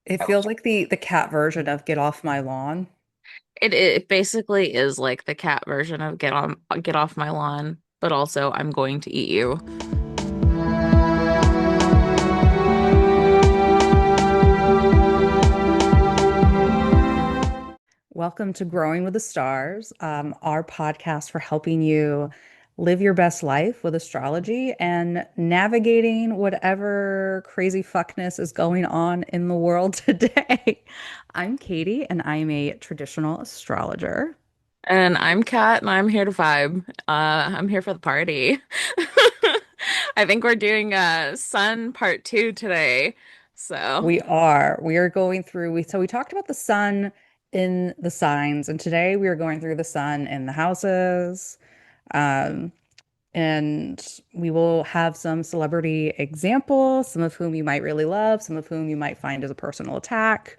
It feels like the cat version of Get Off My Lawn. It basically is like the cat version of get off my lawn, but also I'm going to eat you. Welcome to Growing with the Stars, our podcast for helping you live your best life with astrology and navigating whatever crazy fuckness is going on in the world today. I'm Katie, and I'm a traditional astrologer. And I'm Kat, and I'm here to vibe. I'm here for the party. I think we're doing Sun Part 2 today. So, We are going through we talked about the sun in the signs, and today we are going through the sun in the houses. Um, and we will have some celebrity examples, some of whom you might really love, some of whom you might find as a personal attack.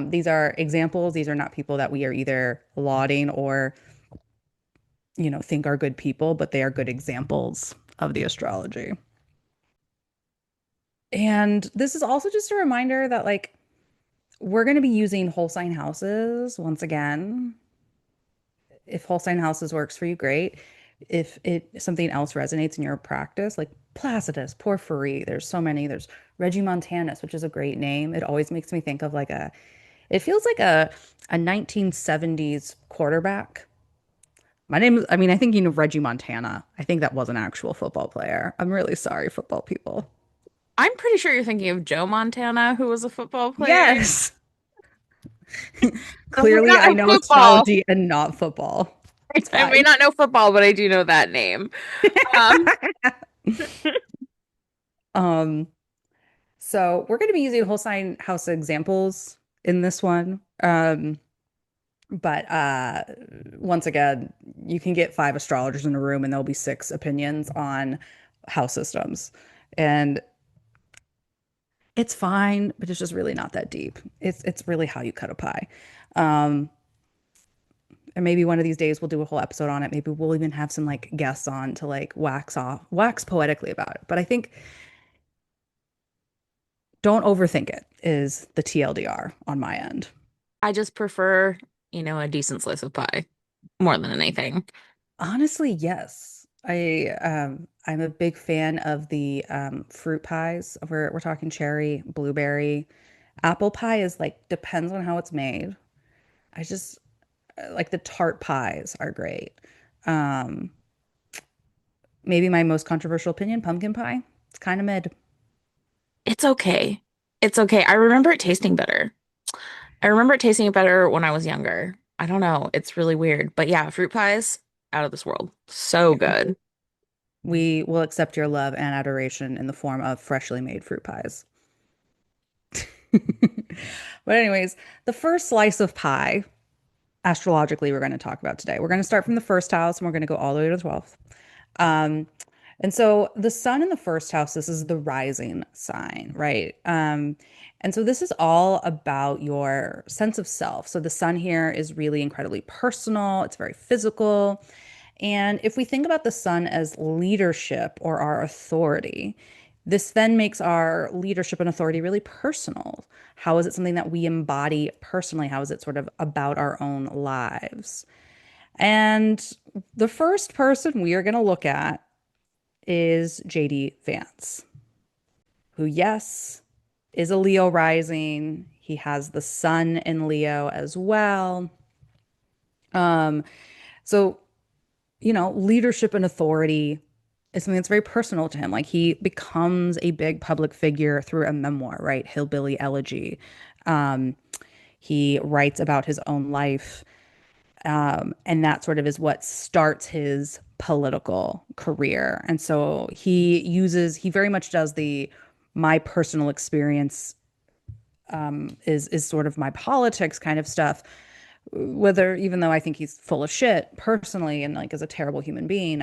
These are examples. These are not people that we are either lauding or, think are good people, but they are good examples of the astrology. And this is also just a reminder that, like, we're going to be using whole sign houses once again. If whole sign houses works for you, great. If something else resonates in your practice, like Placidus, Porphyry, there's so many. There's Reggie Montanus, which is a great name. It always makes me think of it feels like a 1970s quarterback. I mean, I think you know Reggie Montana. I think that was an actual football player. I'm really sorry, football people. I'm pretty sure you're thinking of Joe Montana, who was a football player. Yes. I may Clearly, not I know know football. astrology and not football. It's I may fine. not know football, but I do know that name. Um, Um, So we're going to be using whole sign house examples in this one. But once again, you can get five astrologers in a room and there'll be six opinions on house systems. And it's fine, but it's just really not that deep. It's really how you cut a pie. Um, and maybe one of these days we'll do a whole episode on it. Maybe we'll even have some like guests on to like wax poetically about it. But I think don't overthink it is the TLDR on my end. I just prefer, a decent slice of pie more than anything. Honestly, yes. I'm a big fan of the fruit pies. We're talking cherry, blueberry. Apple pie is like depends on how it's made. I just like the tart pies are great. Um, Maybe my most controversial opinion, pumpkin pie. It's kind of mid. It's okay. It's okay. I remember it tasting better. I remember it tasting better when I was younger. I don't know. It's really weird. But yeah, fruit pies, out of this world. So good. We will accept your love and adoration in the form of freshly made fruit pies. But anyways, the first slice of pie astrologically we're going to talk about today. We're going to start from the first house and we're going to go all the way to the 12th. Um, and so the sun in the first house, this is the rising sign, right? And so this is all about your sense of self. So the sun here is really incredibly personal, it's very physical. And if we think about the sun as leadership or our authority, this then makes our leadership and authority really personal. How is it something that we embody personally? How is it sort of about our own lives? And the first person we are going to look at is JD Vance, who, yes, is a Leo rising. He has the sun in Leo as well. Um, so, leadership and authority is something that's very personal to him. Like he becomes a big public figure through a memoir, right? Hillbilly Elegy. Um, he writes about his own life. And that sort of is what starts his political career. And so he very much does my personal experience is sort of my politics kind of stuff. Whether, even though I think he's full of shit personally and like is a terrible human being,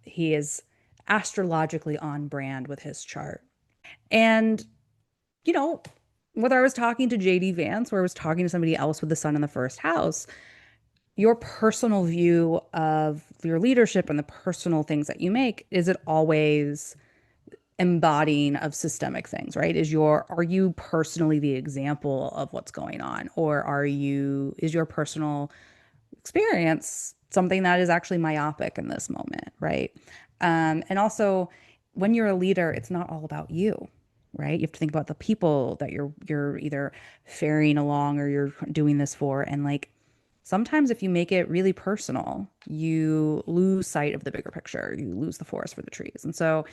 he is astrologically on brand with his chart. And, you know, whether I was talking to JD Vance or I was talking to somebody else with the sun in the first house, your personal view of your leadership and the personal things that you make, is it always embodying of systemic things, right? Are you personally the example of what's going on? Or is your personal experience something that is actually myopic in this moment, right? And also, when you're a leader, it's not all about you, right? You have to think about the people that you're either ferrying along or you're doing this for, and like sometimes if you make it really personal, you lose sight of the bigger picture. You lose the forest for the trees. And so,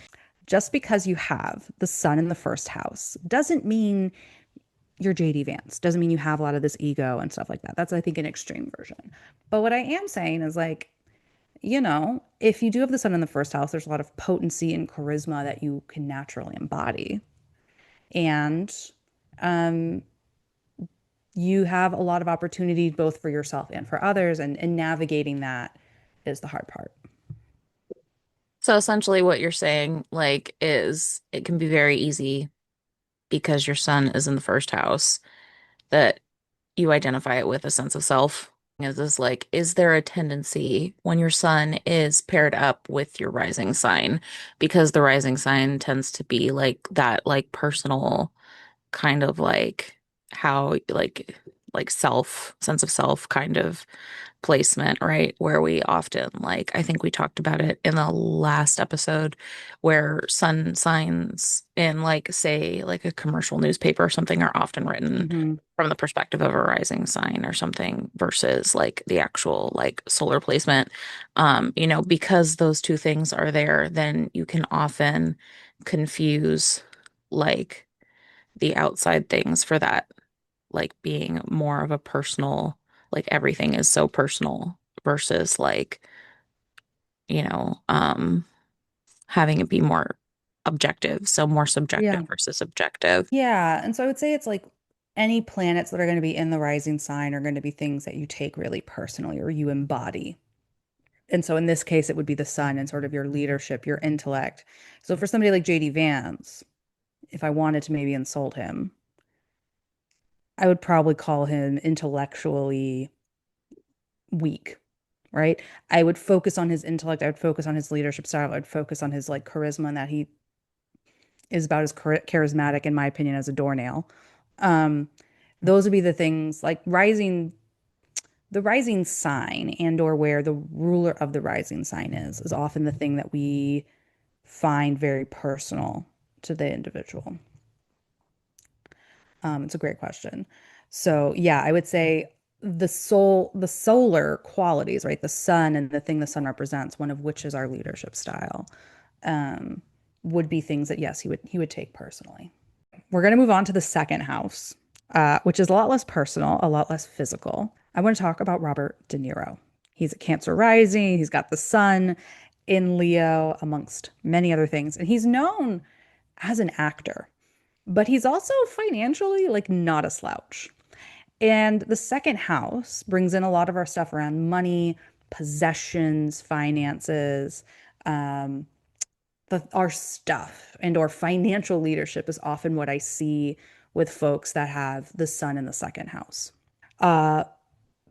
just because you have the sun in the first house doesn't mean you're JD Vance. Doesn't mean you have a lot of this ego and stuff like that. That's, I think, an extreme version. But what I am saying is like, if you do have the sun in the first house, there's a lot of potency and charisma that you can naturally embody. And um, you have a lot of opportunity both for yourself and for others. And navigating that is the hard part. So essentially what you're saying, like, is it can be very easy because your son is in the first house that you identify it with a sense of self. Is there a tendency when your sun is paired up with your rising sign? Because the rising sign tends to be like that, like personal kind of like how like self sense of self kind of placement, right? Where we often like I think we talked about it in the last episode where sun signs in like say like a commercial newspaper or something are often written Hmm. from the perspective of a rising sign or something versus like the actual like solar placement. Because those two things are there, then you can often confuse like the outside things for that, like being more of a personal, like everything is so personal versus like, you know, um, having it be more objective. So more subjective Yeah. versus objective. Yeah. And so I would say it's like any planets that are going to be in the rising sign are going to be things that you take really personally or you embody. And so in this case, it would be the sun and sort of your leadership, your intellect. So for somebody like JD Vance, if I wanted to maybe insult him, I would probably call him intellectually weak, right? I would focus on his intellect. I would focus on his leadership style. I'd focus on his like charisma and that he is about as charismatic, in my opinion, as a doornail. Um, those would be the things like the rising sign and or where the ruler of the rising sign is often the thing that we find very personal to the individual. It's a great question. So yeah, I would say the solar qualities, right? The sun and the thing the sun represents, one of which is our leadership style, um, would be things that yes, he would take personally. We're going to move on to the second house, which is a lot less personal, a lot less physical. I want to talk about Robert De Niro. He's a Cancer rising. He's got the sun in Leo, amongst many other things. And he's known as an actor, but he's also financially like not a slouch. And the second house brings in a lot of our stuff around money, possessions, finances, um, our stuff and or financial leadership is often what I see with folks that have the sun in the second house. Uh,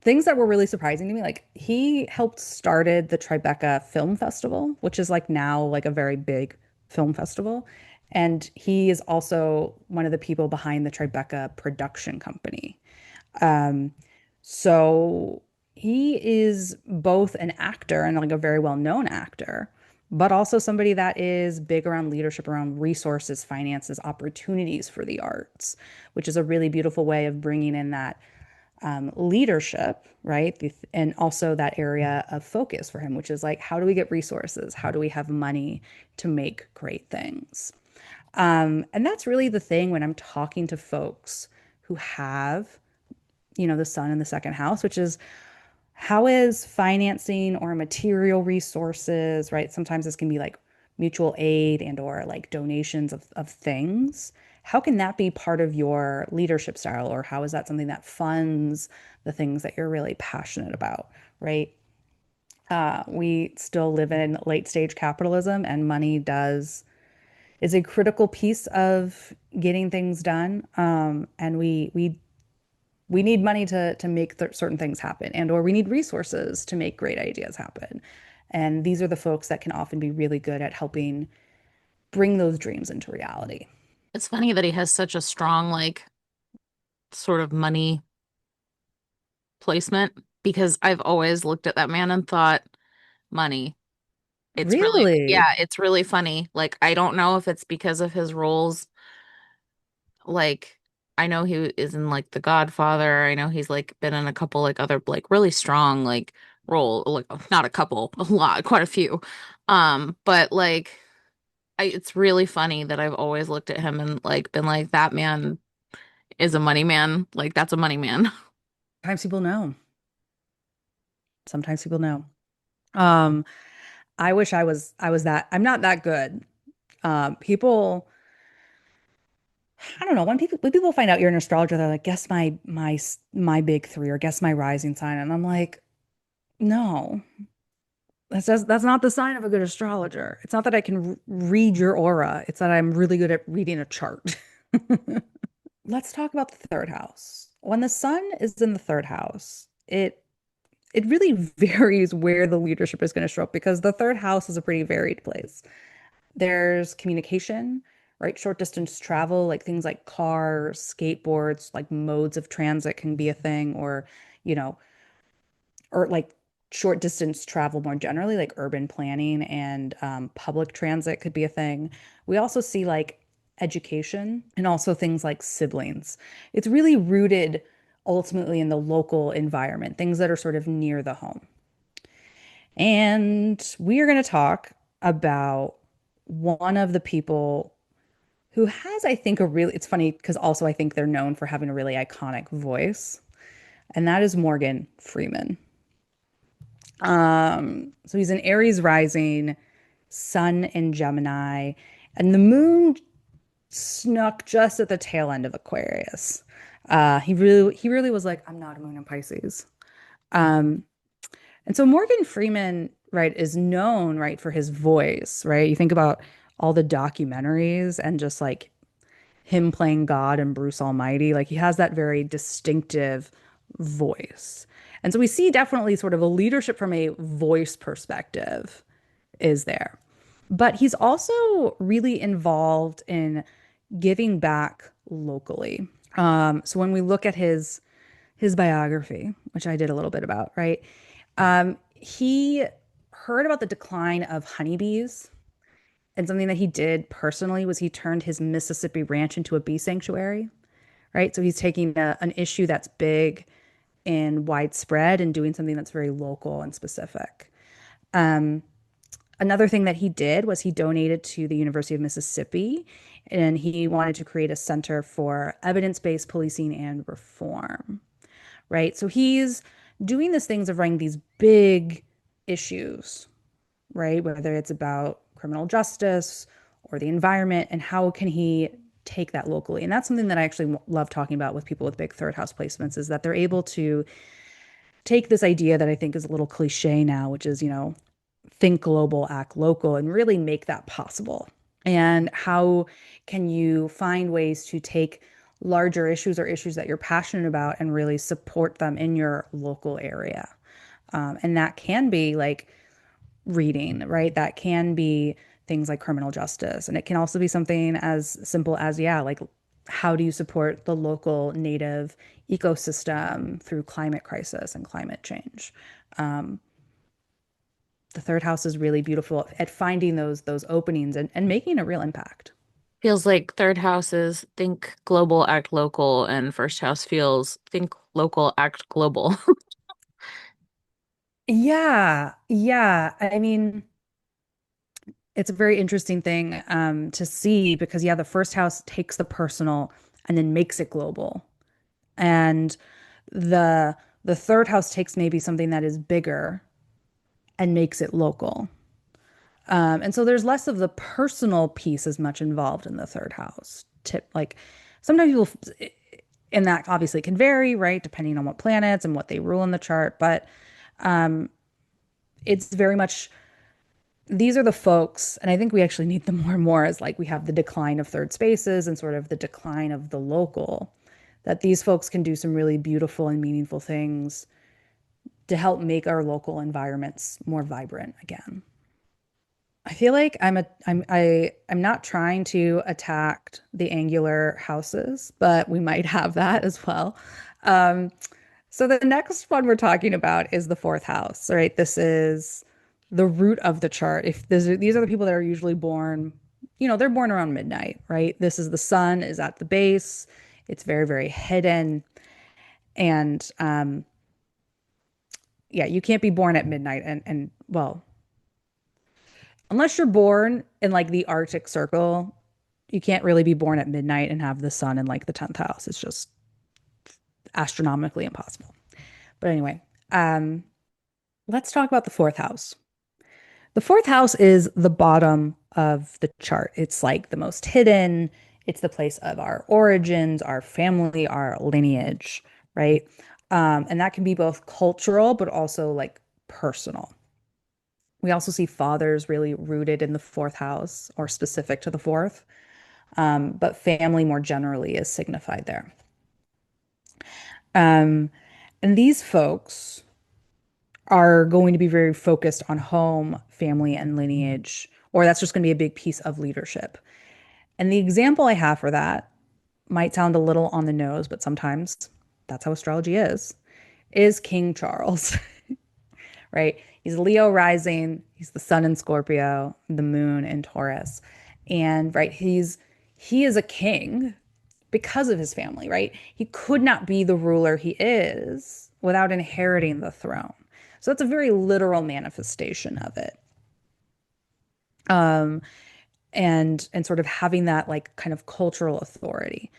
Things that were really surprising to me, like he helped started the Tribeca Film Festival, which is like now like a very big film festival. And he is also one of the people behind the Tribeca production company. Um, so he is both an actor and like a very well-known actor, but also somebody that is big around leadership, around resources, finances, opportunities for the arts, which is a really beautiful way of bringing in that leadership, right? And also that area of focus for him, which is like, how do we get resources? How do we have money to make great things? And that's really the thing when I'm talking to folks who have the sun in the second house, which is how is financing or material resources, right? Sometimes this can be like mutual aid and or like donations of things. How can that be part of your leadership style? Or how is that something that funds the things that you're really passionate about, right? We still live in late stage capitalism and money does is a critical piece of getting things done. And we need money to make certain things happen and or we need resources to make great ideas happen. And these are the folks that can often be really good at helping bring those dreams into reality. It's funny that he has such a strong, like, sort of money placement because I've always looked at that man and thought, money. It's really, Really? yeah, it's really funny. Like, I don't know if it's because of his roles. Like, I know he is in like The Godfather. I know he's like been in a couple like other like really strong like like not a couple, a lot, quite a few. But like it's really funny that I've always looked at him and like been like that man is a money man. Like that's a money man. Sometimes people know. Sometimes people know. Um, I wish I was that. I'm not that good. People, I don't know, when people find out you're an astrologer, they're like, guess my big three or guess my rising sign. And I'm like, no, that's not the sign of a good astrologer. It's not that I can read your aura. It's that I'm really good at reading a chart. Let's talk about the third house. When the sun is in the third house, it really varies where the leadership is going to show up because the third house is a pretty varied place. There's communication, right? Short distance travel, like things like cars, skateboards, like modes of transit can be a thing, or, you know, or like short distance travel more generally, like urban planning and public transit could be a thing. We also see like education and also things like siblings. It's really rooted ultimately in the local environment, things that are sort of near the home. And we are going to talk about one of the people who has, I think, it's funny because also I think they're known for having a really iconic voice, and that is Morgan Freeman. So he's an Aries rising, Sun in Gemini, and the moon snuck just at the tail end of Aquarius. He really was like, I'm not a moon in Pisces. Um, and so Morgan Freeman, right, is known, right, for his voice, right? You think about all the documentaries and just like him playing God and Bruce Almighty, like he has that very distinctive voice. And so we see definitely sort of a leadership from a voice perspective is there. But he's also really involved in giving back locally. So when we look at his biography, which I did a little bit about, right? He heard about the decline of honeybees, and something that he did personally was he turned his Mississippi ranch into a bee sanctuary, right? So he's taking an issue that's big and widespread and doing something that's very local and specific. Another thing that he did was he donated to the University of Mississippi, and he wanted to create a center for evidence-based policing and reform, right? So he's doing these things of running these big issues, right? Whether it's about criminal justice or the environment, and how can he take that locally? And that's something that I actually love talking about with people with big third house placements is that they're able to take this idea that I think is a little cliche now, which is, think global, act local, and really make that possible. And how can you find ways to take larger issues or issues that you're passionate about and really support them in your local area? And that can be like reading, right? That can be things like criminal justice. And it can also be something as simple as, yeah, like how do you support the local native ecosystem through climate crisis and climate change? Um, the third house is really beautiful at finding those openings and making a real impact. Feels like third house is think global, act local, and first house feels think local, act global. Yeah, yeah. I mean, it's a very interesting thing to see because yeah, the first house takes the personal and then makes it global. And the the third house takes maybe something that is bigger and makes it local. And so there's less of the personal piece as much involved in the third house. Tip like sometimes people, and that obviously can vary, right, depending on what planets and what they rule in the chart. But it's very much these are the folks, and I think we actually need them more and more as like we have the decline of third spaces and sort of the decline of the local, that these folks can do some really beautiful and meaningful things to help make our local environments more vibrant again. I feel like I'm not trying to attack the angular houses, but we might have that as well. Um, so the next one we're talking about is the fourth house, right? This is the root of the chart. If these are the people that are usually born, they're born around midnight, right? This is the sun is at the base. It's very, very hidden. And yeah, you can't be born at midnight and well, unless you're born in like the Arctic Circle, you can't really be born at midnight and have the sun in like the 10th house. It's just astronomically impossible. But anyway, um, let's talk about the fourth house. The fourth house is the bottom of the chart. It's like the most hidden. It's the place of our origins, our family, our lineage, right? And that can be both cultural, but also like personal. We also see fathers really rooted in the fourth house or specific to the fourth, but family more generally is signified there. Um, and these folks are going to be very focused on home, family, and lineage, or that's just going to be a big piece of leadership. And the example I have for that might sound a little on the nose, but sometimes that's how astrology is King Charles, right? He's Leo rising, he's the sun in Scorpio, the moon in Taurus. And right, he is a king because of his family, right? He could not be the ruler he is without inheriting the throne. So that's a very literal manifestation of it. Um, and sort of having that like kind of cultural authority.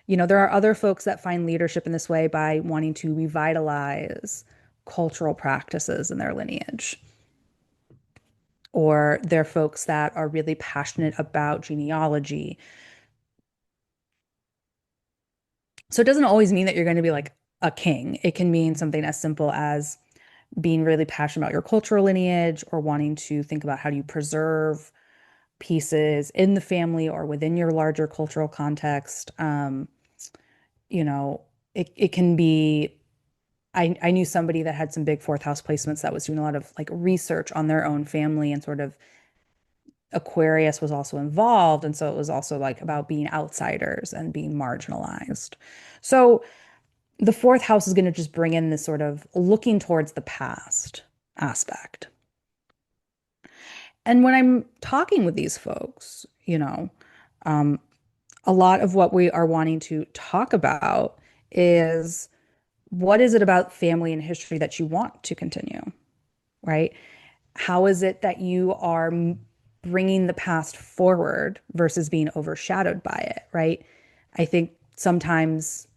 There are other folks that find leadership in this way by wanting to revitalize cultural practices in their lineage. Or they're folks that are really passionate about genealogy. So it doesn't always mean that you're going to be like a king. It can mean something as simple as being really passionate about your cultural lineage or wanting to think about how do you preserve pieces in the family or within your larger cultural context. You know, it can be. I knew somebody that had some big fourth house placements that was doing a lot of like research on their own family and sort of Aquarius was also involved. And so it was also like about being outsiders and being marginalized. So the fourth house is going to just bring in this sort of looking towards the past aspect. And when I'm talking with these folks, um, a lot of what we are wanting to talk about is what is it about family and history that you want to continue, right? How is it that you are bringing the past forward versus being overshadowed by it, right? I think sometimes,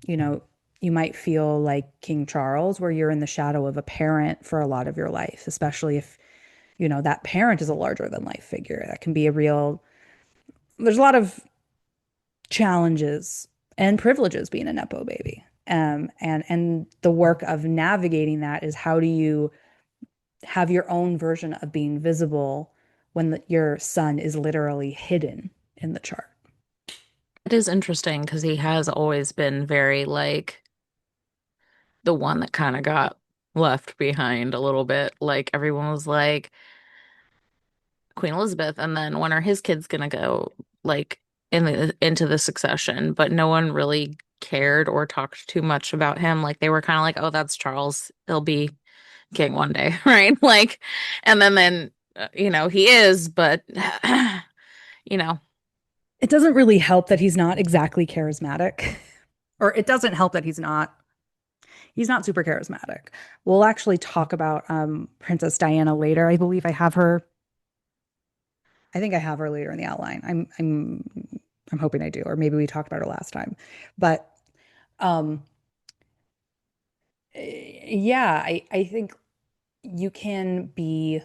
you know, you might feel like King Charles, where you're in the shadow of a parent for a lot of your life, especially if, that parent is a larger than life figure. That can be there's a lot of challenges and privileges being a Nepo baby. And the work of navigating that is how do you have your own version of being visible when your sun is literally hidden in the chart. It is interesting because he has always been very like the one that kind of got left behind a little bit. Like everyone was like Queen Elizabeth, and then when are his kids gonna go like into the succession? But no one really cared or talked too much about him. Like they were kind of like, oh, that's Charles. He'll be king one day, right? Like, and then he is, but you know, It doesn't really help that he's not exactly charismatic, or it doesn't help that he's not super charismatic. We'll actually talk about Princess Diana later. I think I have her later in the outline. I'm hoping I do, or maybe we talked about her last time. But um, yeah, I think you can be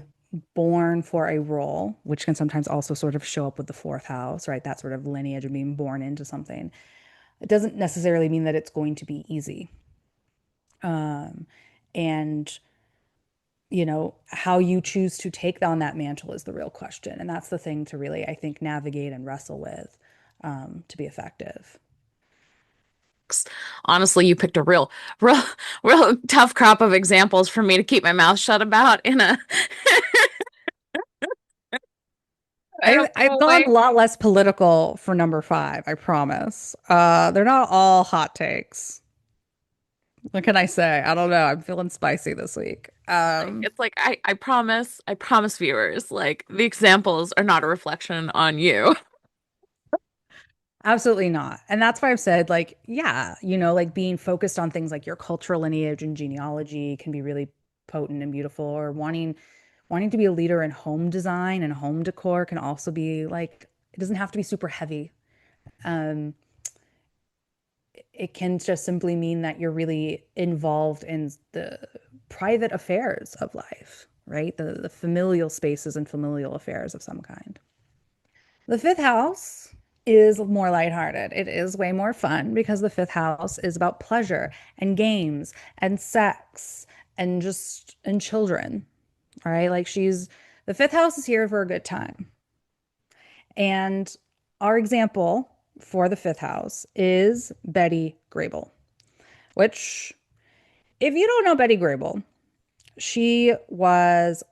born for a role, which can sometimes also sort of show up with the fourth house, right? That sort of lineage of being born into something. It doesn't necessarily mean that it's going to be easy. Um, and how you choose to take on that mantle is the real question. And that's the thing to really, I think, navigate and wrestle with to be effective. honestly, you picked a real tough crop of examples for me to keep my mouth shut about in a I don't I've go gone a away. lot less political for number five, I promise. They're not all hot takes. What can I say? I don't know. I'm feeling spicy this week. It's like I promise viewers, like the examples are not a reflection on you. Absolutely not. And that's why I've said, like, yeah, like being focused on things like your cultural lineage and genealogy can be really potent and beautiful, or wanting to be a leader in home design and home decor can also be like, it doesn't have to be super heavy. Um, it can just simply mean that you're really involved in the private affairs of life, right? The familial spaces and familial affairs of some kind. The fifth house is more lighthearted. It is way more fun because the fifth house is about pleasure and games and sex and just and children. All right. Like the fifth house is here for a good time. And our example for the fifth house is Betty Grable, which, if you don't know Betty Grable, she was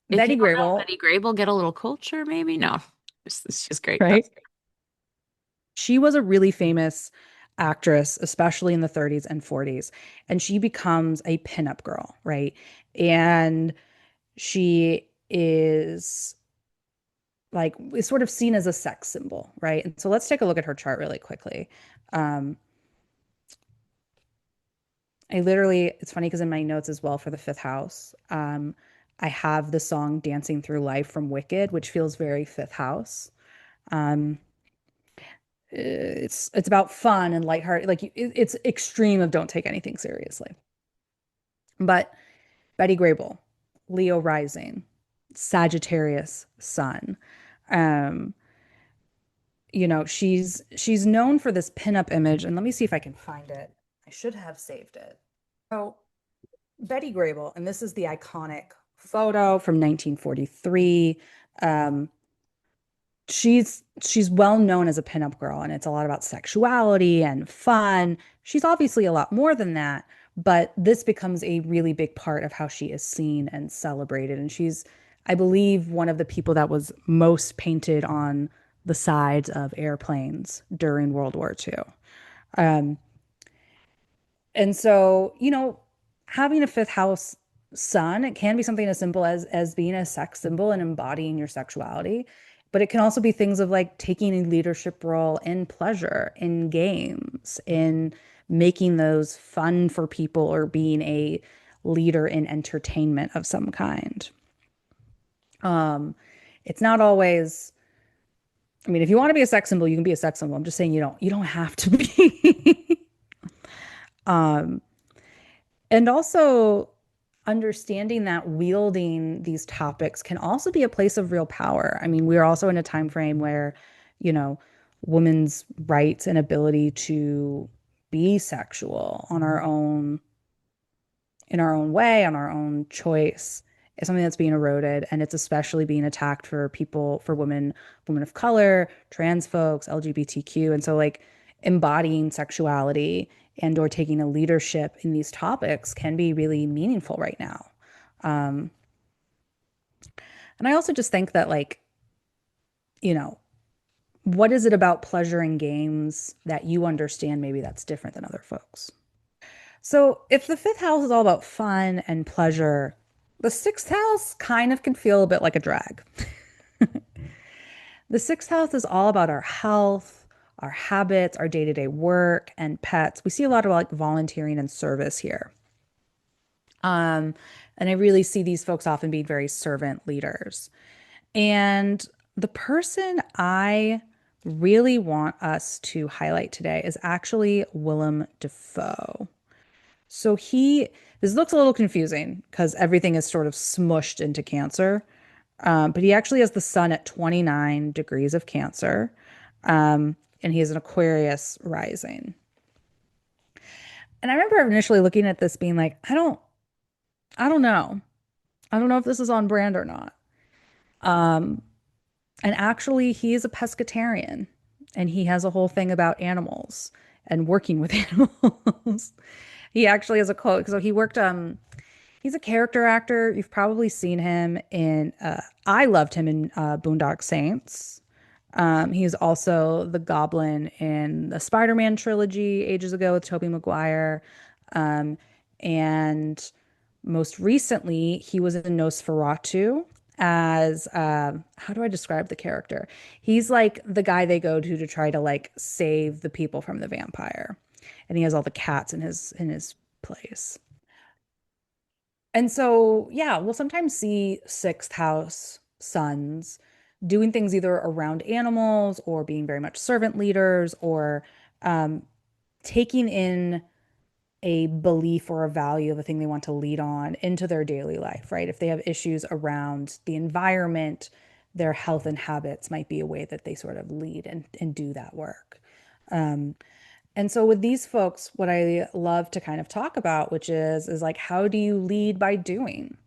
If you Betty don't know Grable, Betty Grable, get a little culture, maybe? No. It's just great. right? She was a really famous actress, especially in the 30s and 40s, and she becomes a pinup girl, right? And she is sort of seen as a sex symbol, right? And so let's take a look at her chart really quickly. Um, it's funny because in my notes as well for the fifth house, I have the song Dancing Through Life from Wicked, which feels very fifth house. Um, it's about fun and lighthearted. It's extreme of don't take anything seriously. But Betty Grable, Leo rising, Sagittarius sun. Um, she's known for this pinup image, and let me see if I can find it. I should have saved it. So Betty Grable, and this is the iconic photo from 1943. Um, she's well known as a pinup girl, and it's a lot about sexuality and fun. She's obviously a lot more than that, but this becomes a really big part of how she is seen and celebrated. And she's, I believe, one of the people that was most painted on the sides of airplanes during World War II. Um, and so, having a fifth house sun, it can be something as simple as being a sex symbol and embodying your sexuality, but it can also be things of like taking a leadership role in pleasure, in games, in making those fun for people, or being a leader in entertainment of some kind. Um, it's not always, I mean, if you want to be a sex symbol, you can be a sex symbol. I'm just saying you don't have to be. Um, And also understanding that wielding these topics can also be a place of real power. I mean, we're also in a time frame where, you know, women's rights and ability to be sexual in our own way, on our own choice, is something that's being eroded. And it's especially being attacked for people, for women of color, trans folks, LGBTQ. And so like embodying sexuality and or taking a leadership in these topics can be really meaningful right now. Um, and I also just think that like, you know, what is it about pleasure and games that you understand maybe that's different than other folks? So if the fifth house is all about fun and pleasure, the sixth house kind of can feel a bit like a drag. The sixth house is all about our health, our habits, our day-to-day work, and pets. We see a lot of like volunteering and service here. Um, and I really see these folks often being very servant leaders. And the person I really want us to highlight today is actually Willem Dafoe. So this looks a little confusing because everything is sort of smushed into Cancer. But he actually has the sun at 29 degrees of Cancer. And he has an Aquarius rising. And I remember initially looking at this being like, I don't know. I don't know if this is on brand or not. Um, and actually, he is a pescatarian and he has a whole thing about animals and working with animals. He actually has a quote. So He's a character actor. You've probably seen him in, I loved him in Boondock Saints. He's also the Goblin in the Spider-Man trilogy ages ago with Tobey Maguire. Um, and most recently, he was in Nosferatu as, how do I describe the character? He's like the guy they go to try to like save the people from the vampire. And he has all the cats in his place. And so, yeah, we'll sometimes see sixth house sons doing things either around animals or being very much servant leaders or um, taking in a belief or a value of a thing they want to lead on into their daily life, right? If they have issues around the environment, their health and habits might be a way that they sort of lead and do that work. Um, and so with these folks, what I love to kind of talk about, which is like, how do you lead by doing?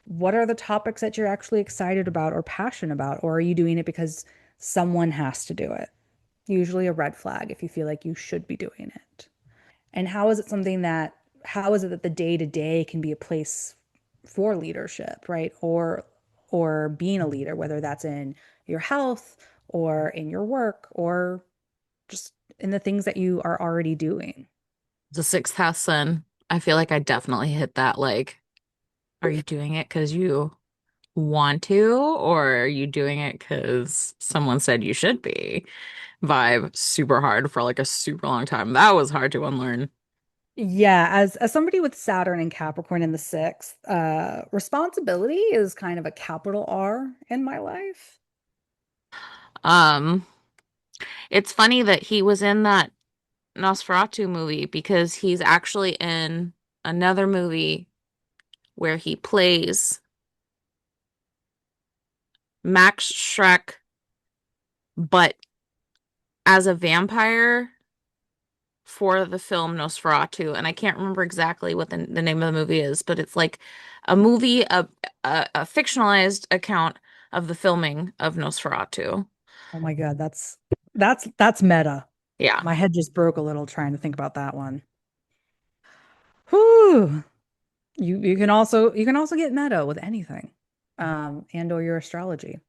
What are the topics that you're actually excited about or passionate about? Or are you doing it because someone has to do it? Usually a red flag if you feel like you should be doing it. And how is it that the day to day can be a place for leadership, right? Or being a leader, whether that's in your health or in your work or just in the things that you are already doing. The sixth house son. I feel like I definitely hit that. Like, are you doing it because you want to, or are you doing it because someone said you should be? Vibe super hard for like a super long time. That was hard to unlearn. Yeah, as somebody with Saturn and Capricorn in the sixth, responsibility is kind of a capital R in my life. Um, it's funny that he was in that Nosferatu movie because he's actually in another movie where he plays Max Shrek, but as a vampire for the film Nosferatu. And I can't remember exactly what the name of the movie is, but it's like a movie, a fictionalized account of the filming of Nosferatu. Oh my God, that's meta. Yeah. My head just broke a little trying to think about that one. Whew. You can also get meta with anything. And or your astrology.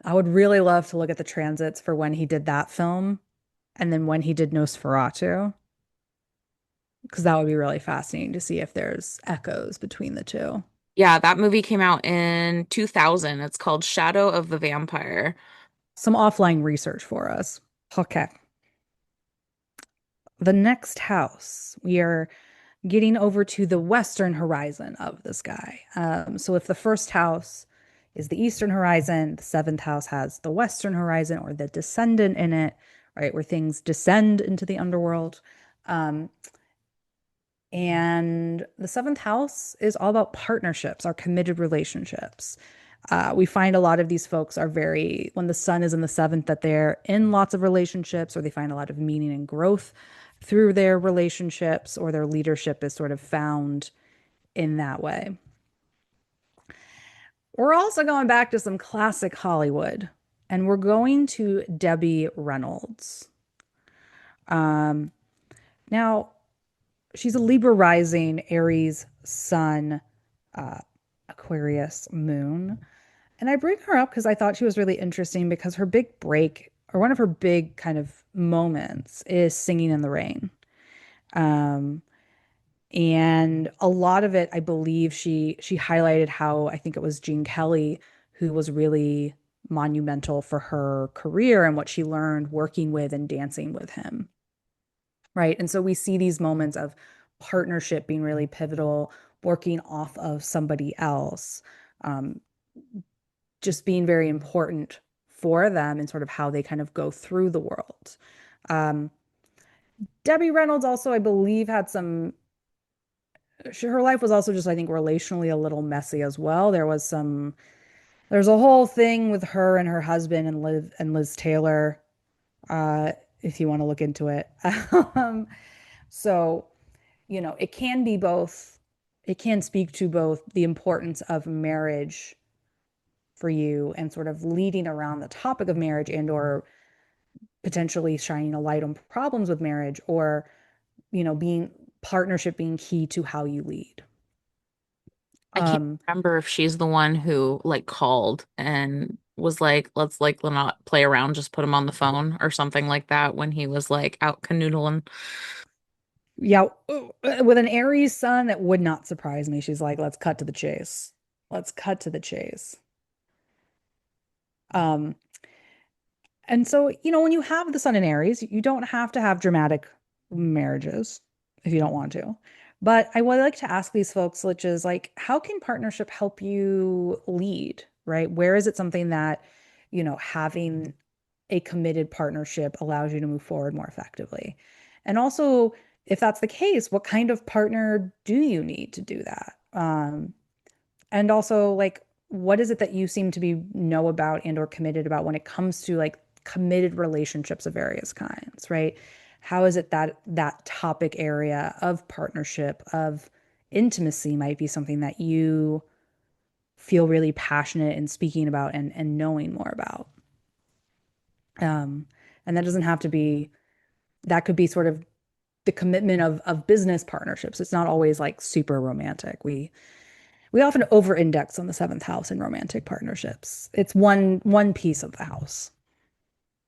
I would really love to look at the transits for when he did that film and then when he did Nosferatu, because that would be really fascinating to see if there's echoes between the two. Yeah, that movie came out in 2000. It's called Shadow of the Vampire. Some offline research for us. Okay. The next house, we are getting over to the western horizon of the sky. So if the first house is the eastern horizon, the seventh house has the western horizon or the descendant in it, right, where things descend into the underworld. Um, and the seventh house is all about partnerships, our committed relationships. We find a lot of these folks are very, when the sun is in the seventh, that they're in lots of relationships or they find a lot of meaning and growth through their relationships or their leadership is sort of found in that way. We're also going back to some classic Hollywood and we're going to Debbie Reynolds. Um, Now, she's a Libra rising, Aries sun, uh, Aquarius moon. And I bring her up because I thought she was really interesting because her big break, or one of her big kind of moments, is singing in the rain. Um, and a lot of it, I believe she highlighted how I think it was Gene Kelly who was really monumental for her career and what she learned working with and dancing with him. Right. And so we see these moments of partnership being really pivotal, working off of somebody else, um, just being very important for them and sort of how they kind of go through the world. Um, Debbie Reynolds also, I believe, had her life was also just, I think, relationally a little messy as well. There's a whole thing with her and her husband and Liz Taylor, uh, if you want to look into it. Um, so, it can be both, it can speak to both the importance of marriage for you and sort of leading around the topic of marriage and or potentially shining a light on problems with marriage or, being partnership being key to how you lead. I can't Um, remember if she's the one who like called and was like, let's like not play around, just put him on the phone or something like that when he was like out canoodling. yeah, with an Aries sun, that would not surprise me. She's like, let's cut to the chase. Let's cut to the chase. Um, and so, when you have the sun in Aries, you don't have to have dramatic marriages if you don't want to. But I would like to ask these folks, which is like, how can partnership help you lead, right? Where is it something that, having a committed partnership allows you to move forward more effectively? And also, if that's the case, what kind of partner do you need to do that? And also, like, what is it that you seem to be know about and or committed about when it comes to like committed relationships of various kinds, right? How is it that that topic area of partnership, of intimacy might be something that you feel really passionate in speaking about and knowing more about? Um, and that doesn't have to be, that could be sort of the commitment of business partnerships. It's not always like super romantic. We often over-index on the seventh house in romantic partnerships. It's one piece of the house.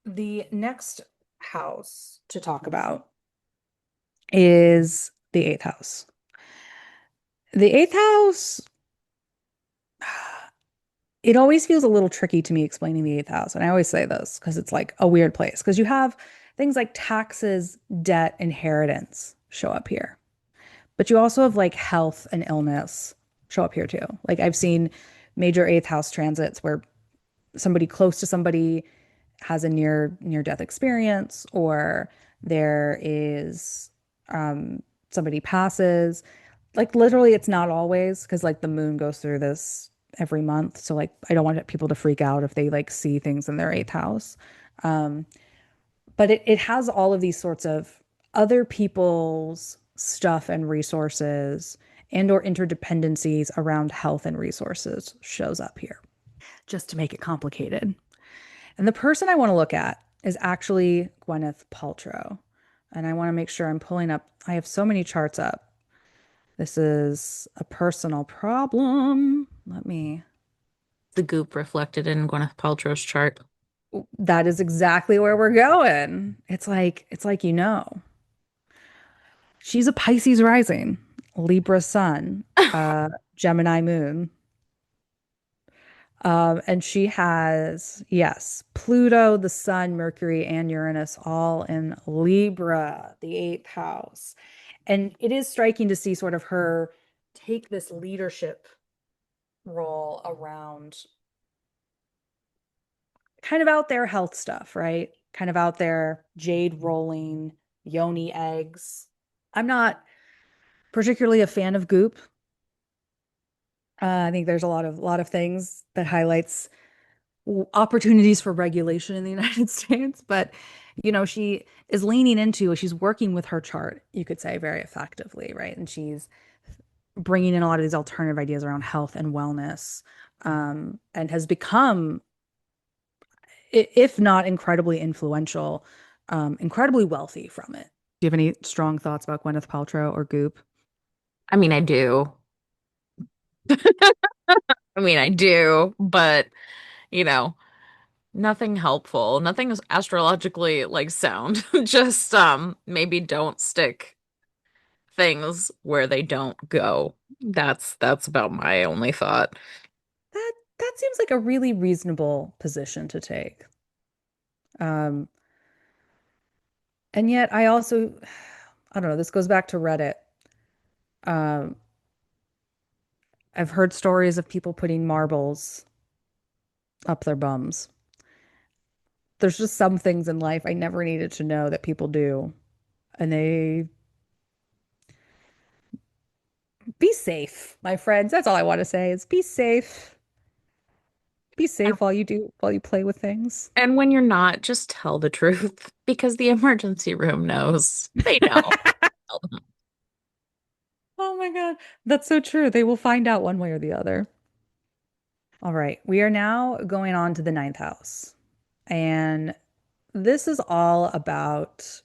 The next house to talk about is the eighth house. The eighth house, it always feels a little tricky to me explaining the eighth house. And I always say this because it's like a weird place because you have things like taxes, debt, inheritance show up here. But you also have like health and illness show up here too. Like I've seen major eighth house transits where somebody close to somebody has a near death experience, or there is somebody passes. Like literally, it's not always because like the moon goes through this every month. So like I don't want people to freak out if they like see things in their eighth house. Um, but it has all of these sorts of other people's stuff and resources and or interdependencies around health and resources shows up here just to make it complicated. And the person I want to look at is actually Gwyneth Paltrow. And I want to make sure I'm pulling up, I have so many charts up. This is a personal problem. The goop reflected in Gwyneth Paltrow's chart. That is exactly where we're going. It's like, she's a Pisces rising, Libra sun, Gemini moon. And she has, yes, Pluto, the Sun, Mercury, and Uranus all in Libra, the eighth house. And it is striking to see sort of her take this leadership role around kind of out there health stuff, right? Kind of out there jade rolling, yoni eggs. I'm not particularly a fan of goop. I think there's a lot of things that highlights opportunities for regulation in the United States, but she is leaning into, she's working with her chart, you could say, very effectively, right? And she's bringing in a lot of these alternative ideas around health and wellness, and has become, if not incredibly influential, incredibly wealthy from it. Do you have any strong thoughts about Gwyneth Paltrow or Goop? I mean, I do. I mean, I do, but you know, nothing helpful. Nothing is astrologically like sound. Just maybe don't stick things where they don't go. That's about my only thought. That seems like a really reasonable position to take. Um, and yet I also, I don't know, this goes back to Reddit. Um, I've heard stories of people putting marbles up their bums. There's just some things in life I never needed to know that people do. And they be safe, my friends. That's all I want to say is be safe. Be And, safe while you play with things. and when you're not, just tell the truth because the emergency room knows. They know. Tell them. Oh my God. That's so true. They will find out one way or the other. All right. We are now going on to the ninth house. And this is all about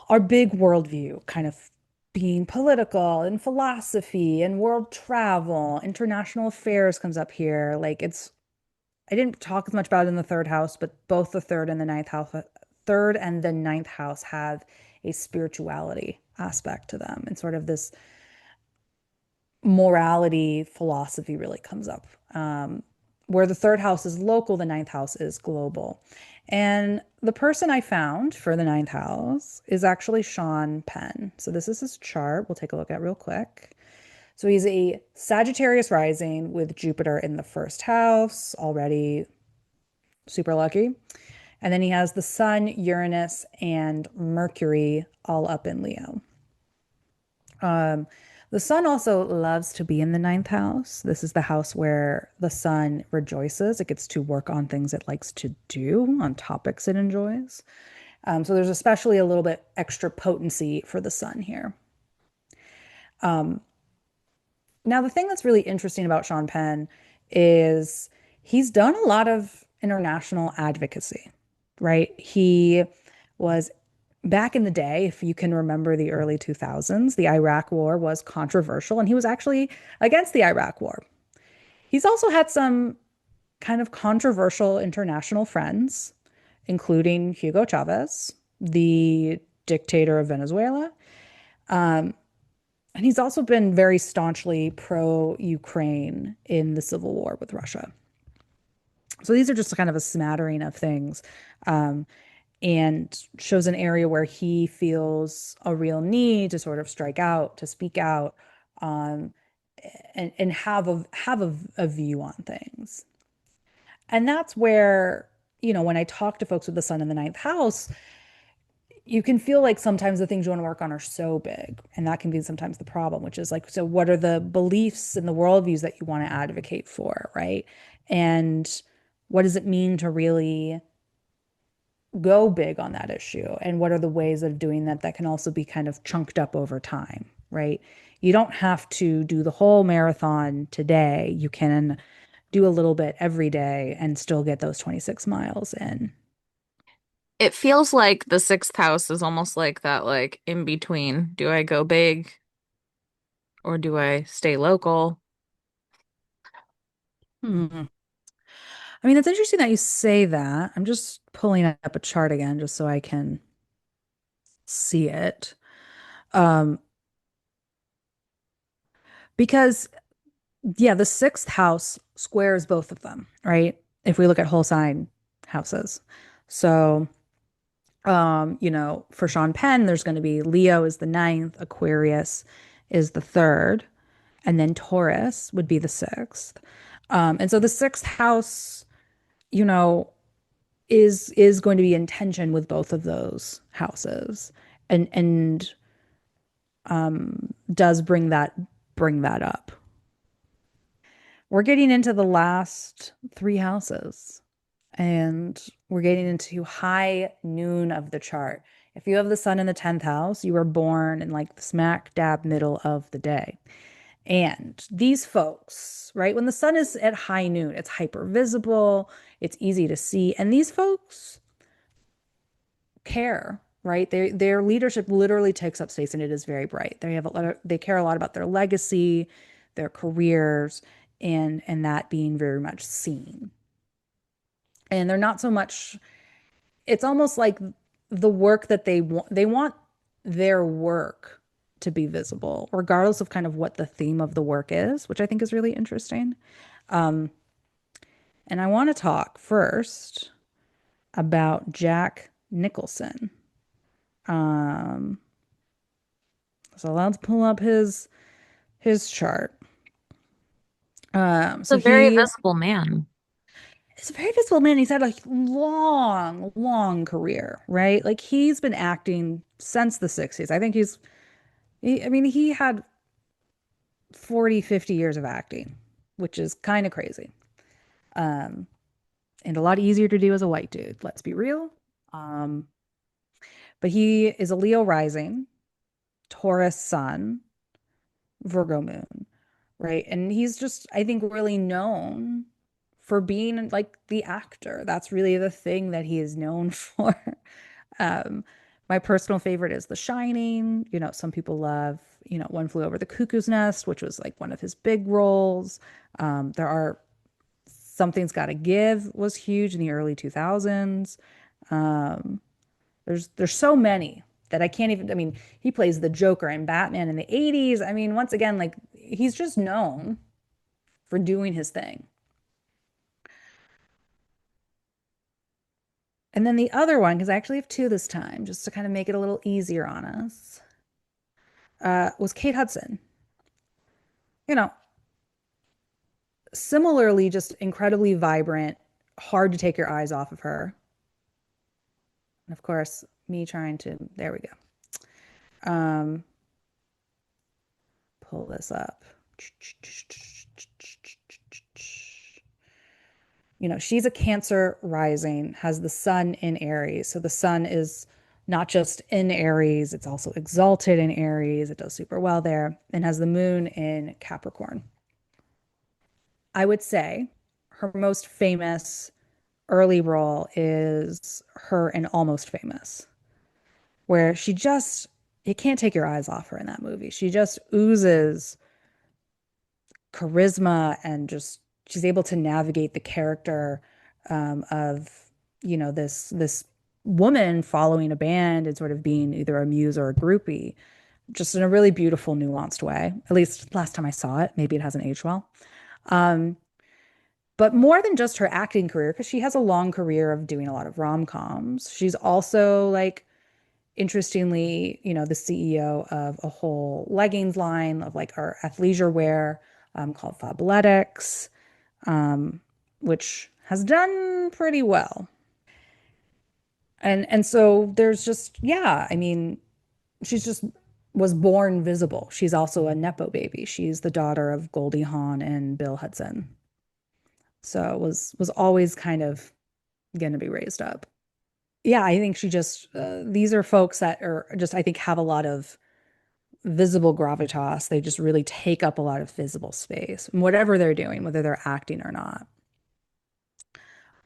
our big worldview kind of being political and philosophy and world travel, international affairs comes up here. Like it's I didn't talk as much about it in the third house, but both the third and the ninth house have a spirituality aspect to them, and sort of this morality philosophy really comes up. Where the third house is local, the ninth house is global. And the person I found for the ninth house is actually Sean Penn. So this is his chart. We'll take a look at real quick. So he's a Sagittarius rising with Jupiter in the first house, already super lucky. And then he has the Sun, Uranus, and Mercury all up in Leo. Um, the sun also loves to be in the ninth house. This is the house where the sun rejoices. It gets to work on things it likes to do, on topics it enjoys. So there's especially a little bit extra potency for the sun here. Um, Now, the thing that's really interesting about Sean Penn is he's done a lot of international advocacy, right? He was back in the day, if you can remember the early 2000s, the Iraq War was controversial, and he was actually against the Iraq War. He's also had some kind of controversial international friends, including Hugo Chavez, the dictator of Venezuela. Um, and he's also been very staunchly pro-Ukraine in the civil war with Russia. So these are just kind of a smattering of things, um, and shows an area where he feels a real need to sort of strike out, to speak out, um, and have a view on things. And that's where, when I talk to folks with the sun in the ninth house, you can feel like sometimes the things you want to work on are so big. And that can be sometimes the problem, which is like, so what are the beliefs and the worldviews that you want to advocate for, right? And what does it mean to really go big on that issue? And what are the ways of doing that that can also be kind of chunked up over time, right? You don't have to do the whole marathon today. You can do a little bit every day and still get those 26 miles in. It feels like the sixth house is almost like that, like in between. Do I go big or do I stay local? Hmm. I mean, it's interesting that you say that. I'm just pulling up a chart again just so I can see it. Um, because yeah, the sixth house squares both of them, right? If we look at whole sign houses. So, for Sean Penn, there's going to be Leo is the ninth, Aquarius is the third, and then Taurus would be the sixth. And so the sixth house, you know, is going to be in tension with both of those houses, and does bring that up. We're getting into the last three houses, and we're getting into high noon of the chart. If you have the sun in the 10th house, you were born in like the smack dab middle of the day. And these folks, right, when the sun is at high noon, it's hyper visible, it's easy to see. And these folks care, right? Their leadership literally takes up space and it is very bright. They care a lot about their legacy, their careers, and that being very much seen. And they're not so much, it's almost like the work that they want their work to be visible, regardless of kind of what the theme of the work is, which I think is really interesting. Um, and I want to talk first about Jack Nicholson. Um, so let's pull up his chart. It's So a very he visible man. is a very visible man. He's had a long, long career, right? Like he's been acting since the 60s. I think I mean, he had 40, 50 years of acting, which is kind of crazy. Um, and a lot easier to do as a white dude, let's be real. Um, but he is a Leo rising, Taurus sun, Virgo moon, right? And he's just, I think, really known for being like the actor. That's really the thing that he is known for. Um, My personal favorite is The Shining. You know, some people love, One Flew Over the Cuckoo's Nest, which was like one of his big roles. There are Something's Gotta Give was huge in the early 2000s. Um, there's so many that I can't even, I mean, he plays the Joker in Batman in the 80s. I mean, once again, like he's just known for doing his thing. And then the other one, because I actually have two this time, just to kind of make it a little easier on us, was Kate Hudson. You know, similarly, just incredibly vibrant, hard to take your eyes off of her. And of course, me trying to, there we go. Pull this up. She's a Cancer rising, has the sun in Aries. So the sun is not just in Aries, it's also exalted in Aries. It does super well there, and has the moon in Capricorn. I would say her most famous early role is her in Almost Famous, where you can't take your eyes off her in that movie. She just oozes charisma and just she's able to navigate the character of this woman following a band and sort of being either a muse or a groupie, just in a really beautiful, nuanced way. At least last time I saw it, maybe it hasn't aged well. Um, but more than just her acting career, because she has a long career of doing a lot of rom-coms. She's also like interestingly, the CEO of a whole leggings line of like our athleisure wear called Fabletics, which has done pretty well. And so there's just, yeah, I mean, she's just was born visible. She's also a Nepo baby. She's the daughter of Goldie Hawn and Bill Hudson. So it was always kind of going to be raised up. Yeah, I think she just these are folks that are just I think have a lot of visible gravitas. They just really take up a lot of visible space, whatever they're doing, whether they're acting or not.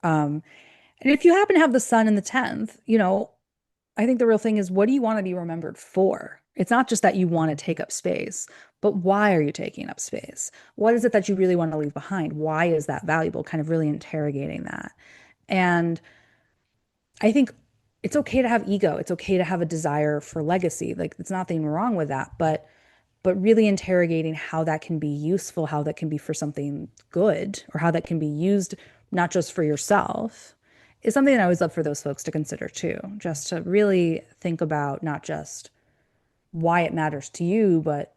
Um, and if you happen to have the sun in the 10th, I think the real thing is what do you want to be remembered for? It's not just that you want to take up space, but why are you taking up space? What is it that you really want to leave behind? Why is that valuable? Kind of really interrogating that. And I think it's okay to have ego. It's okay to have a desire for legacy. Like, there's nothing wrong with that, but really interrogating how that can be useful, how that can be for something good, or how that can be used not just for yourself is something that I always love for those folks to consider too. Just to really think about not just why it matters to you, but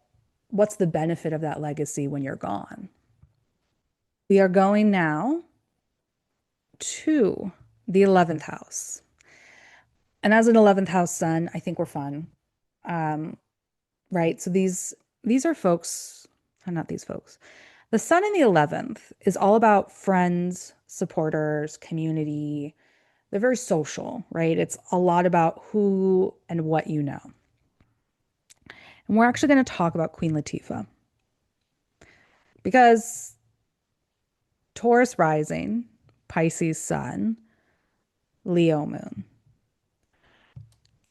what's the benefit of that legacy when you're gone. We are going now to the 11th house. And as an 11th house son, I think we're fun. Um, right? So these are folks, not these folks. The sun in the 11th is all about friends, supporters, community. They're very social, right? It's a lot about who and what you know. And we're actually going to talk about Queen Latifah because Taurus rising, Pisces sun, Leo moon.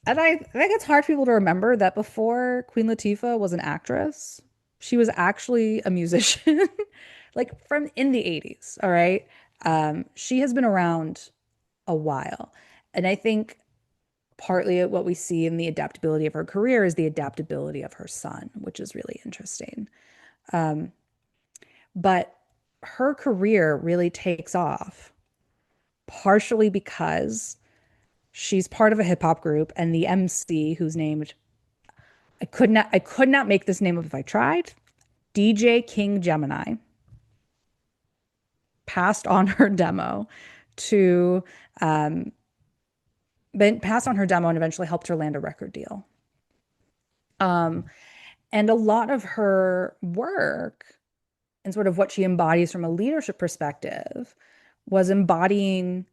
And I think it's hard for people to remember that before Queen Latifah was an actress, she was actually a musician, like from in the 80s. All right. She has been around a while. And I think partly what we see in the adaptability of her career is the adaptability of her son, which is really interesting. Um, but her career really takes off partially because she's part of a hip hop group, and the MC, who's named I could not make this name up if I tried. DJ King Gemini passed on her demo to been passed on her demo and eventually helped her land a record deal. Um, and a lot of her work and sort of what she embodies from a leadership perspective was embodying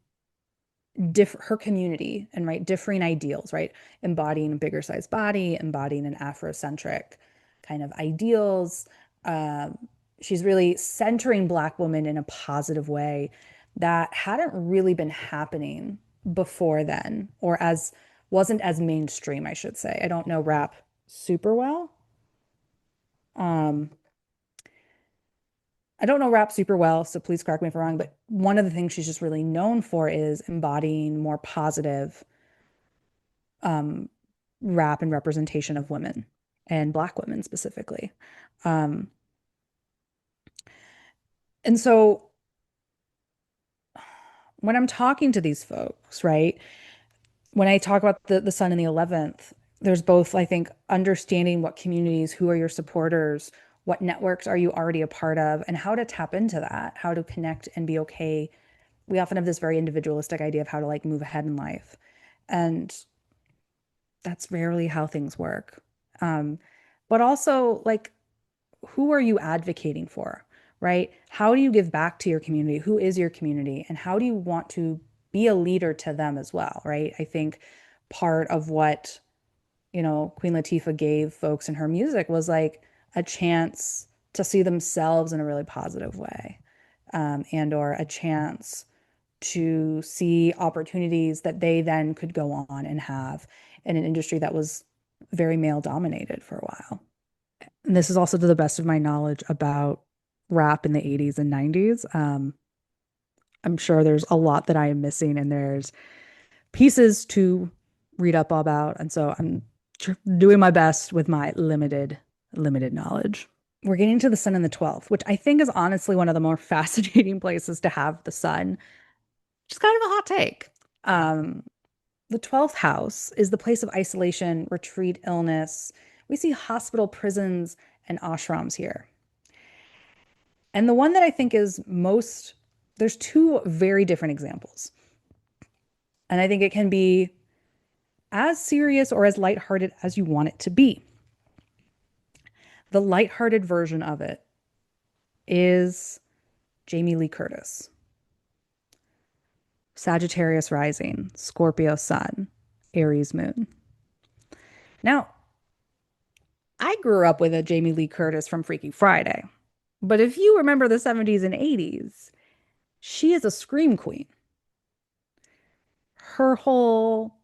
her community and right differing ideals, right? Embodying a bigger size body, embodying an Afrocentric kind of ideals. Um, she's really centering Black women in a positive way that hadn't really been happening before then, or as wasn't as mainstream, I should say. I don't know rap super well. Um, I don't know rap super well, so please correct me if I'm wrong, but one of the things she's just really known for is embodying more positive um, rap and representation of women and Black women specifically. Um, and so when I'm talking to these folks, right, when I talk about the sun and the 11th, there's both, I think, understanding what communities, who are your supporters, what networks are you already a part of, and how to tap into that, how to connect and be okay. We often have this very individualistic idea of how to like move ahead in life. And that's rarely how things work. Um, but also, like, who are you advocating for, right? How do you give back to your community? Who is your community? And how do you want to be a leader to them as well, right? I think part of what, Queen Latifah gave folks in her music was like a chance to see themselves in a really positive way, and or a chance to see opportunities that they then could go on and have in an industry that was very male dominated for a while. And this is also to the best of my knowledge about rap in the 80s and 90s. I'm sure there's a lot that I am missing, and there's pieces to read up about. And so I'm doing my best with my limited knowledge. We're getting to the sun in the 12th, which I think is honestly one of the more fascinating places to have the sun. Just kind of a hot take. Um, the 12th house is the place of isolation, retreat, illness. We see hospital, prisons, and ashrams here. And the one that I think is most, there's two very different examples. And I think it can be as serious or as lighthearted as you want it to be. The lighthearted version of it is Jamie Lee Curtis, Sagittarius rising, Scorpio sun, Aries moon. Now, I grew up with a Jamie Lee Curtis from Freaky Friday. But if you remember the 70s and 80s, she is a scream queen. Her whole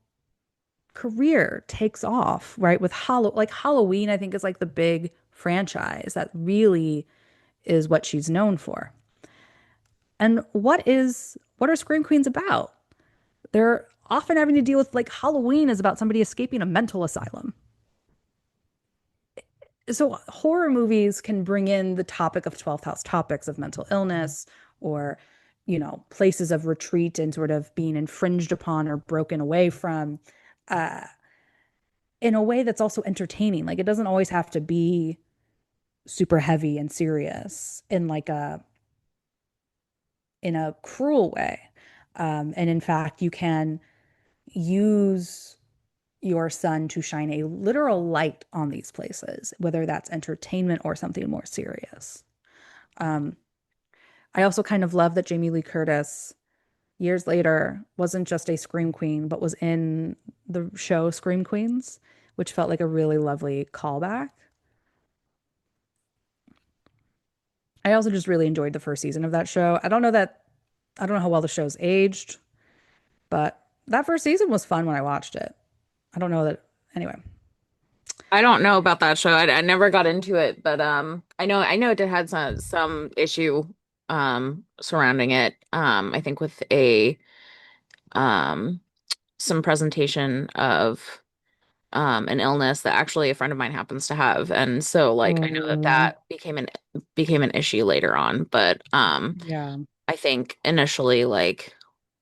career takes off, right? With Halloween, I think is like the big franchise that really is what she's known for. And what are scream queens about? They're often having to deal with like Halloween is about somebody escaping a mental asylum. So horror movies can bring in the topic of 12th house topics of mental illness or places of retreat and sort of being infringed upon or broken away from, uh, in a way that's also entertaining. Like it doesn't always have to be super heavy and serious in a cruel way. And in fact, you can use your sun to shine a literal light on these places, whether that's entertainment or something more serious. Um, I also kind of love that Jamie Lee Curtis, years later, wasn't just a Scream Queen, but was in the show Scream Queens, which felt like a really lovely callback. I also just really enjoyed the first season of that show. I don't know how well the show's aged, but that first season was fun when I watched it. I don't know that, anyway. I don't know about that show. I never got into it, but I know it had some issue surrounding it. I think with a um some presentation of an illness that actually a friend of mine happens to have. And so like I know that Oh, that became an issue later on, but yeah. I think initially like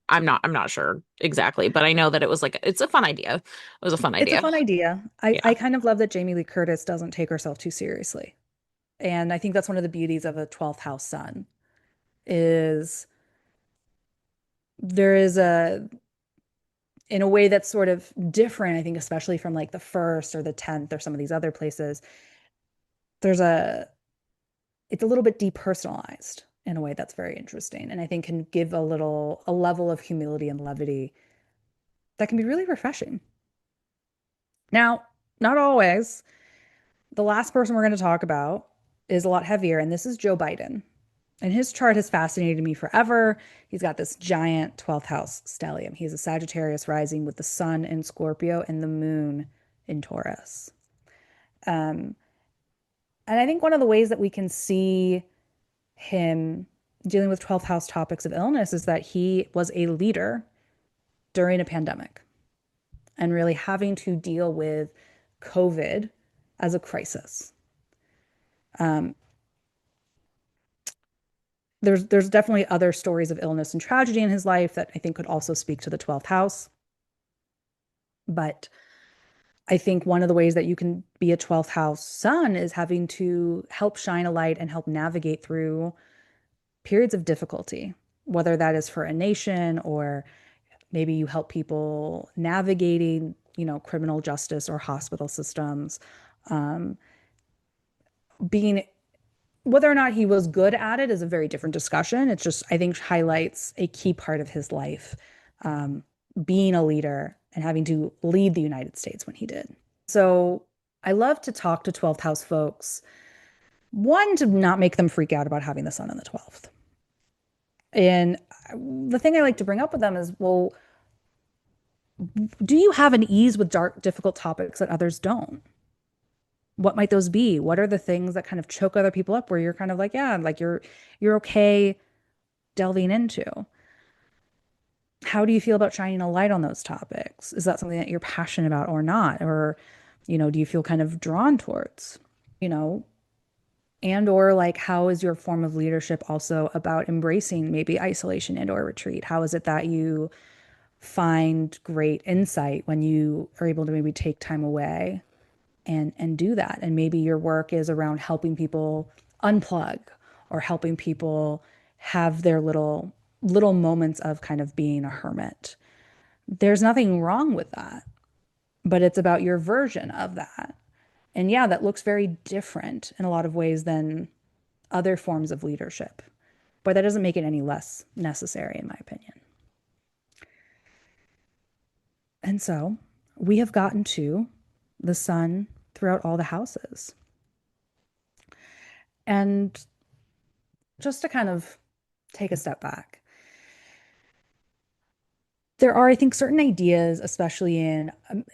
I'm not sure exactly, but I know that it was like it's a fun idea. It was a fun It's a idea. fun idea. I Yeah. kind of love that Jamie Lee Curtis doesn't take herself too seriously. And I think that's one of the beauties of a 12th house sun is there is in a way that's sort of different, I think, especially from like the first or the 10th or some of these other places, there's it's a little bit depersonalized in a way that's very interesting. And I think can give a level of humility and levity that can be really refreshing. Now, not always. The last person we're going to talk about is a lot heavier, and this is Joe Biden. And his chart has fascinated me forever. He's got this giant 12th house stellium. He's a Sagittarius rising with the sun in Scorpio and the moon in Taurus. Um, and I think one of the ways that we can see him dealing with 12th house topics of illness is that he was a leader during a pandemic and really having to deal with COVID as a crisis. Um, there's definitely other stories of illness and tragedy in his life that I think could also speak to the 12th house. But I think one of the ways that you can be a 12th house sun is having to help shine a light and help navigate through periods of difficulty, whether that is for a nation or maybe you help people navigating, criminal justice or hospital systems. Um, being Whether or not he was good at it is a very different discussion. It's just, I think, highlights a key part of his life, um, being a leader and having to lead the United States when he did. So I love to talk to 12th house folks, one, to not make them freak out about having the sun in the 12th. And the thing I like to bring up with them is, well, do you have an ease with dark, difficult topics that others don't? What might those be? What are the things that kind of choke other people up where you're kind of like, yeah, like you're okay delving into? How do you feel about shining a light on those topics? Is that something that you're passionate about or not? Or, do you feel kind of drawn towards, you know, and or like how is your form of leadership also about embracing maybe isolation and or retreat? How is it that you find great insight when you are able to maybe take time away and do that? And maybe your work is around helping people unplug or helping people have their little moments of kind of being a hermit. There's nothing wrong with that, but it's about your version of that. And yeah, that looks very different in a lot of ways than other forms of leadership, but that doesn't make it any less necessary, in my opinion. And so we have gotten to the sun throughout all the houses. And just to kind of take a step back, there are, I think, certain ideas, especially in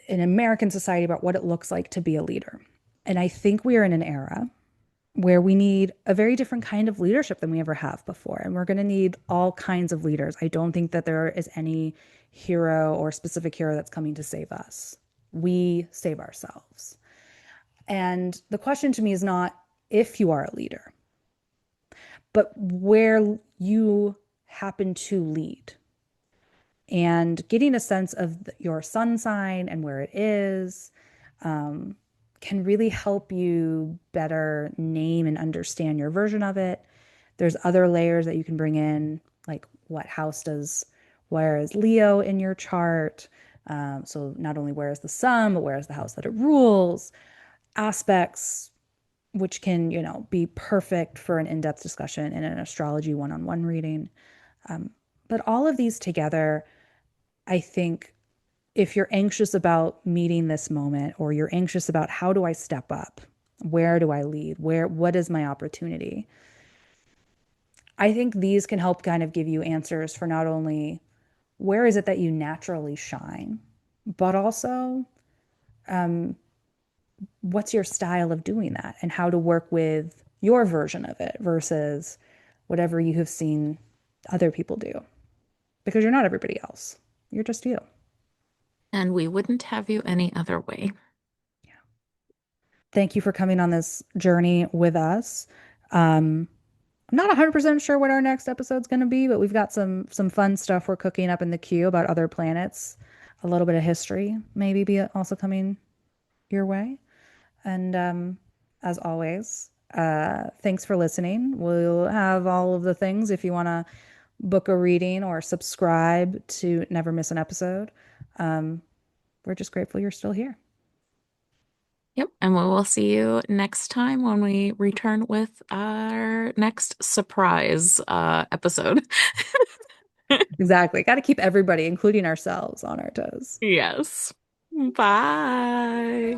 American society, about what it looks like to be a leader. And I think we are in an era where we need a very different kind of leadership than we ever have before. And we're going to need all kinds of leaders. I don't think that there is any hero or specific hero that's coming to save us. We save ourselves. And the question to me is not if you are a leader, but where you happen to lead and getting a sense of your sun sign and where it is can really help you better name and understand your version of it. There's other layers that you can bring in, like where is Leo in your chart? So not only where is the sun, but where is the house that it rules? Aspects which can, be perfect for an in-depth discussion in an astrology one-on-one reading. But all of these together, I think if you're anxious about meeting this moment or you're anxious about how do I step up? Where do I lead? What is my opportunity? I think these can help kind of give you answers for not only where is it that you naturally shine, but also what's your style of doing that and how to work with your version of it versus whatever you have seen other people do. Because you're not everybody else. You're just you. And we wouldn't have you any other way. Thank you for coming on this journey with us. I'm not 100% sure what our next episode's going to be, but we've got some fun stuff we're cooking up in the queue about other planets. A little bit of history maybe be also coming your way. And as always, thanks for listening. We'll have all of the things if you want to book a reading or subscribe to never miss an episode. We're just grateful you're still here. Yep. And we will see you next time when we return with our next surprise episode. Exactly. Got to keep everybody, including ourselves, on our toes. Yes. Bye.